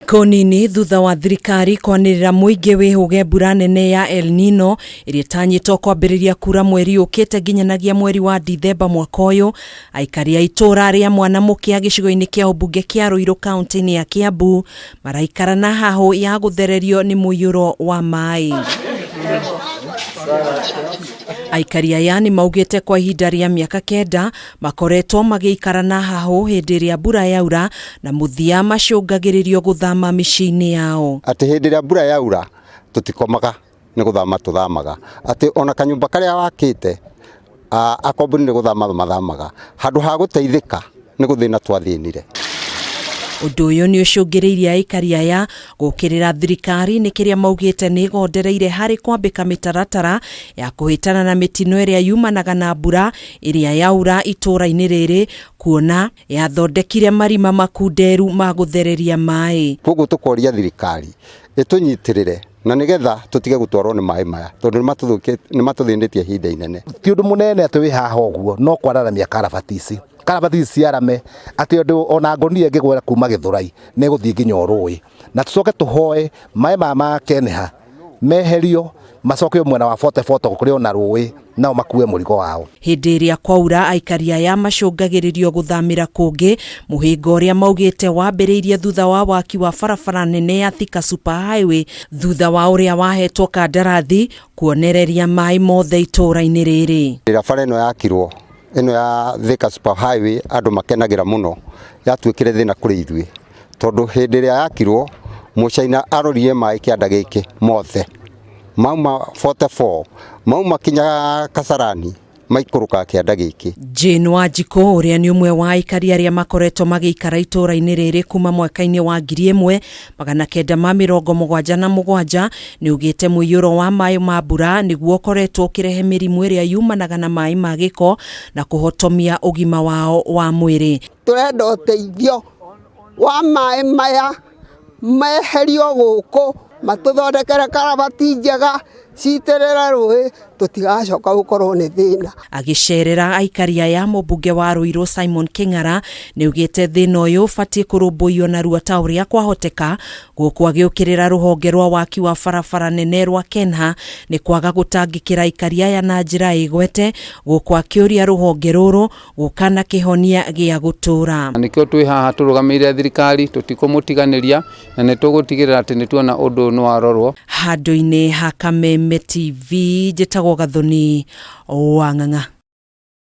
Konini thutha wa thirikari kwanirira muingi wihuge mbura nene ya El Nino iria tanyitwo kwambiriria kura mweri ukite nginyanagia mweri wa Dithemba mwaka uyu. Aikari a itura ria Mwanamukia gicigo-ini kia ubunge kia Ruiru kaunti-ini ya Kiambu maraikara na hahu ya guthererio ni muiyuro wa mai. Aikari aya ni maugite kwa ihinda ria miaka 9 makoretwo magiikara na hahu hindi ria mbura yaura na muthia macungagiririo guthama micii-ini yao. Ati hindi ria mbura yaura tutikomaga ni guthama tuthamaga. Ati ona kanyumba karia wakite akombuni ni guthama mathamaga. Handu ha guteithika ni guthina twathinire. Undu uyu ni ucungiriirie aikari aya gukirira thirikari ni kiria maugite ni igondereire hari kwambika mitaratara ya kuhitana na mitino iria yumanaga na mbura iria yaura itura-ini riri, kuona yathondekire marima makunderu ma guthereria mai. Koguo tukoria thirikari itunyitirire na nigetha tutige gutwarwo ni mai maya tondu ni matuthinditie ihinda inene. Ti undu munene ati wi haha uguo no kwararamia karabatisi ciarame ati undu ona ngonie ngigwera kuma Githurai ne guthii nginya Urui na tucoke tuhoe mai ma Keneha meherio macoke mwena wa Forte kuri ona Rui nao makue murigo wao. Hindi iria kwaura aikari aya macungagiririo guthamira kungi muhingo uria maugite wambiriirie thutha wa waki wa barabara nene ya Thika Super Highway thutha wa uria wahetwo kandarathi kuonereria mai mothe itura-ini riri. Barabara ino yakirwo ino ya Thika Super Highway andu makenagira muno yatuikire thina kuri ithui tondu hindi ria yakirwo mucaina arorie mai kianda giki mothe mauma 44 mauma kinya Kasarani maikuruka kianda giki. Jane Wanjiku uria ni umwe wa aikari aria makoretwo magiikara itura-ini riri kuma mwaka-ini wa 1977 ni ugite muiyuro wa mai ma mbura niguo koretwo ukirehe mirimu iria yumanaga na mai ma giko na kuhotomia ugima wao wa mwiri. Turenda uteithio wa mai maya meherio guku matuthondekere karabati njega ciiterera Rui tutigacoka gukorwo ni thina. Agicerera aikari aya mubunge wa Ruiru Simon King'ara ni ugite thina uyu ubatie kurumbuiyo na rua ta uria kwahoteka guku agiukirira ruhonge rwa waki wa barabara nene rwa Kenha ni kwaga gutangikira aikari aya na njira igwete guku akiuria ruhonge ruru gukana kihonia gia gutura. Nikio twi haha turugamire thirikari tutikumutiganiria na nitugutigirira ati nituona undu no arorwo. Handu-ini ha Kameme TV njitagwo Gathoni Wang'ang'a.